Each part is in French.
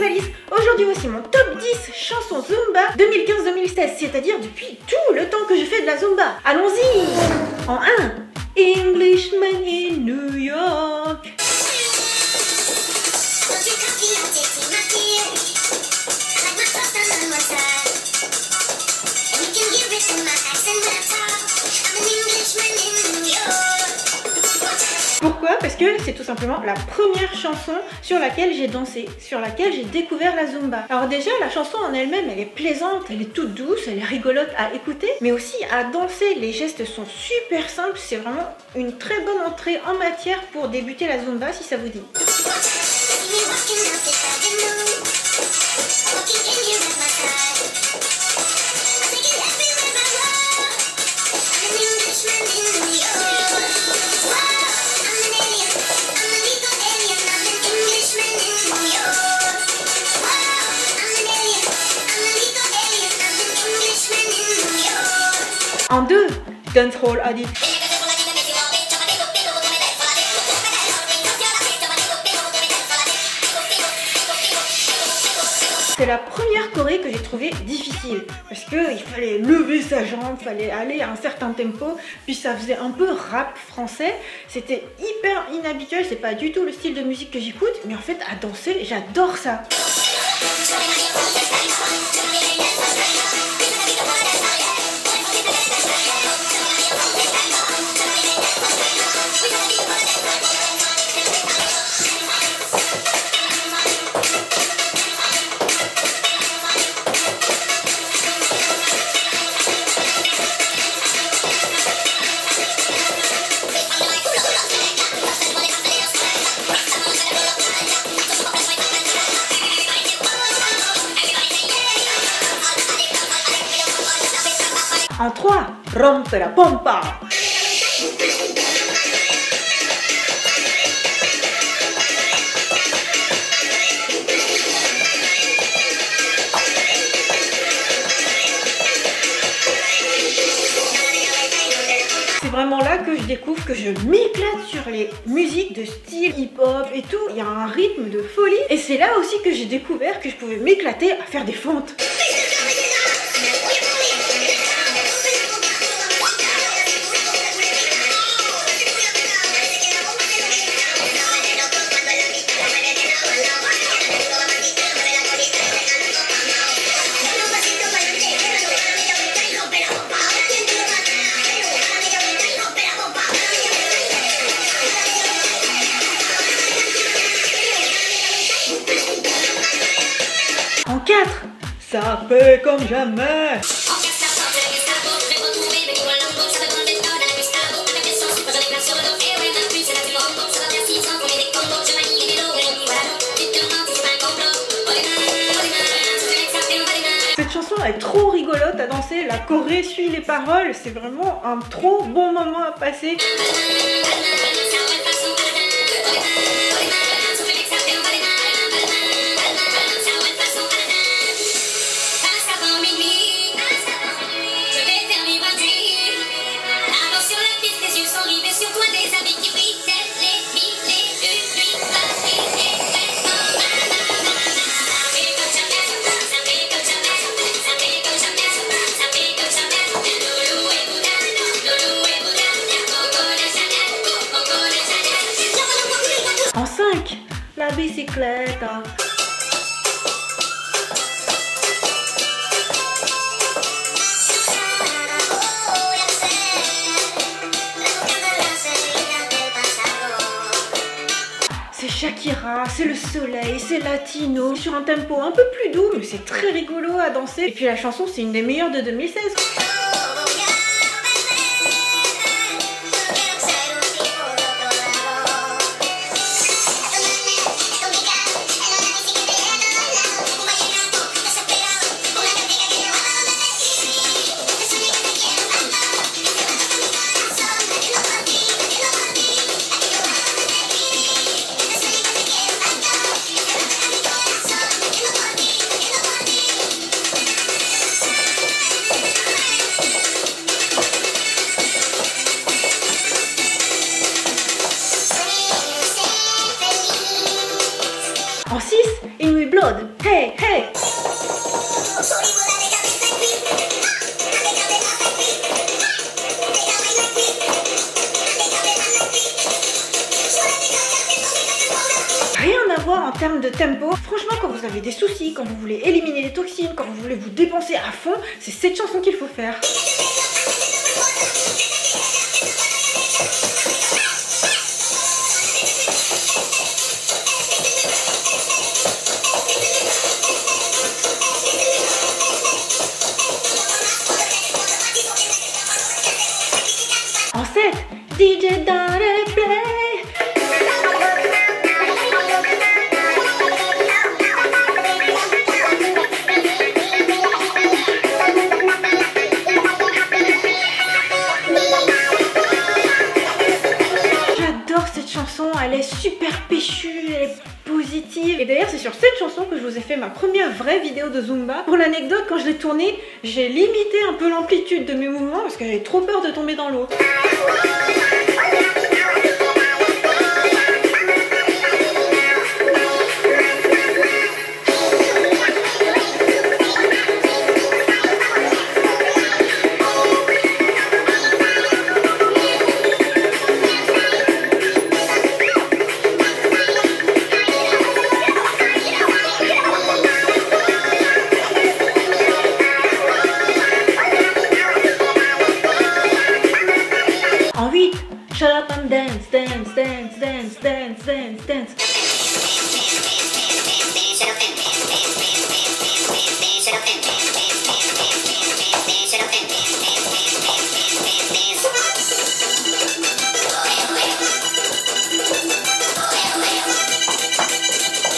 c'est Alice. Aujourd'hui voici mon top 10 chansons Zumba 2015-2016, c'est-à-dire depuis tout le temps que je fais de la Zumba. Allons-y. En 1, Englishman in New York. Pourquoi? Parce que c'est tout simplement la première chanson sur laquelle j'ai dansé, sur laquelle j'ai découvert la Zumba. Alors déjà, la chanson en elle-même, elle est plaisante, elle est toute douce, elle est rigolote à écouter, mais aussi à danser. Les gestes sont super simples, c'est vraiment une très bonne entrée en matière pour débuter la Zumba si ça vous dit. En 2, Dancehall Addict. C'est la première choré que j'ai trouvé difficile parce qu'il fallait lever sa jambe, fallait aller à un certain tempo, puis ça faisait un peu rap français. C'était hyper inhabituel, c'est pas du tout le style de musique que j'écoute, mais en fait à danser, j'adore ça. En 3, Rompe la Pompa. C'est vraiment là que je découvre que je m'éclate sur les musiques de style hip-hop et tout. Il y a un rythme de folie. Et c'est là aussi que j'ai découvert que je pouvais m'éclater à faire des fentes. En 4, ça fait comme jamais. Cette chanson est trop rigolote à danser, la choré suit les paroles, c'est vraiment un trop bon moment à passer. En 5, la bicyclette. C'est Shakira, c'est le soleil, c'est latino, sur un tempo un peu plus doux, mais c'est très rigolo à danser. Et puis la chanson, c'est une des meilleures de 2016. me blood. Hey, hey. Rien à voir en termes de tempo. Franchement, quand vous avez des soucis, quand vous voulez éliminer les toxines, quand vous voulez vous dépenser à fond, c'est cette chanson qu'il faut faire. En 7, DJ dans le play. J'adore cette chanson, elle est super péchue, elle est positive. Et d'ailleurs c'est sur cette chanson que je vous ai fait ma première vraie vidéo de Zumba. Pour l'anecdote, quand je l'ai tournée, j'ai limité un peu l'amplitude de mes mouvements parce que j'avais trop peur de tomber dans l'eau. En 8, shut up and dance, dance, dance, dance, dance, dance, dance.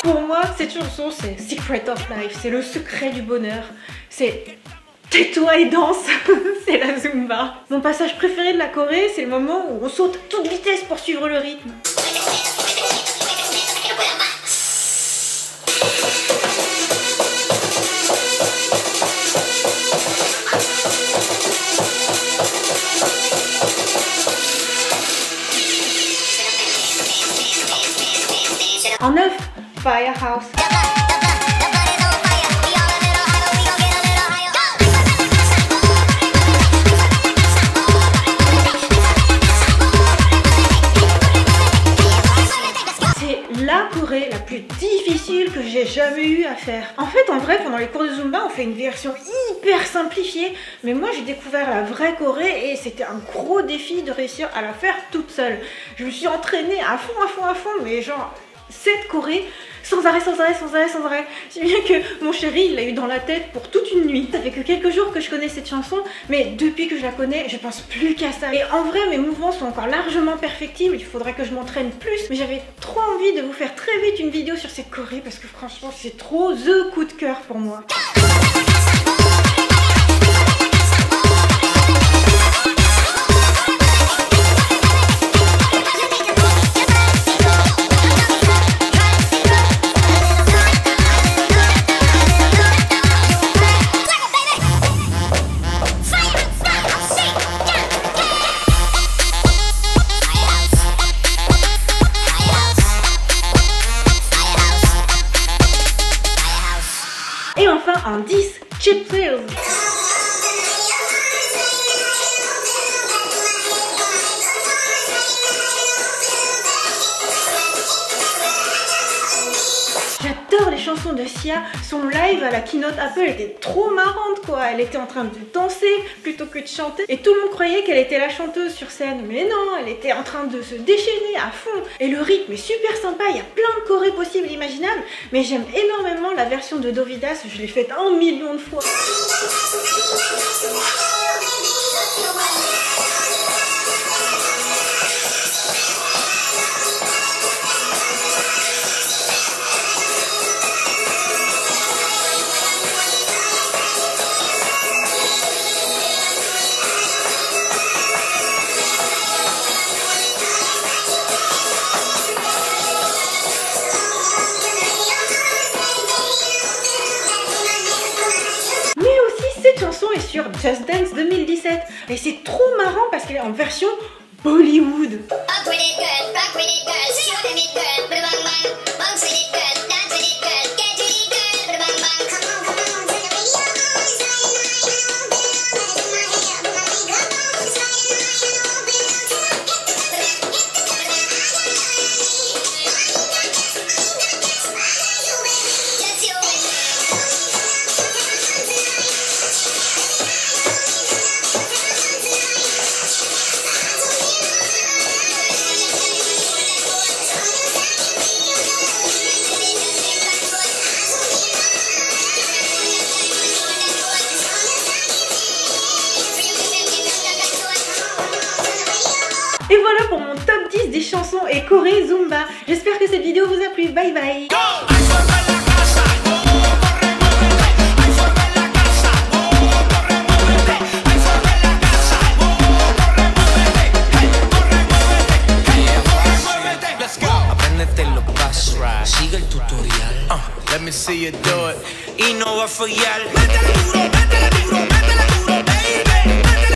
Pour moi, cette chanson, c'est Secret of Life, c'est le secret du bonheur. C'est tais-toi et danse, c'est la Zumba. Mon passage préféré de la Corée, c'est le moment où on saute à toute vitesse pour suivre le rythme. En 9, Firehouse. La Corée la plus difficile que j'ai jamais eu à faire. En fait, en vrai, pendant les cours de Zumba, on fait une version hyper simplifiée, mais moi j'ai découvert la vraie Corée et c'était un gros défi de réussir à la faire toute seule. Je me suis entraînée à fond, mais genre cette Corée sans arrêt, sans arrêt, sans arrêt, sans arrêt. Si bien que mon chéri, il l'a eu dans la tête pour toute une nuit. Ça fait que quelques jours que je connais cette chanson, mais depuis que je la connais, je pense plus qu'à ça. Et en vrai, mes mouvements sont encore largement perfectibles, il faudrait que je m'entraîne plus. Mais j'avais trop envie de vous faire très vite une vidéo sur cette Corée parce que franchement, c'est trop the coup de cœur pour moi. Et enfin en 10, Cheap Thrills. J'adore les chansons de Sia, son live à la keynote Apple était trop marrante quoi, elle était en train de danser plutôt que de chanter et tout le monde croyait qu'elle était la chanteuse sur scène, mais non, elle était en train de se déchaîner à fond et le rythme est super sympa, il y a plein de chorés possibles et imaginables, mais j'aime énormément la version de Dovidas, je l'ai faite 1 million de fois. Cette chanson est sur Just Dance 2017 et c'est trop marrant parce qu'elle est en version Bollywood. chansons et chorés Zumba. J'espère que cette vidéo vous a plu. Bye bye. Sigue el tutorial. Let me see you do it. Y no va a fallar. Métele duro.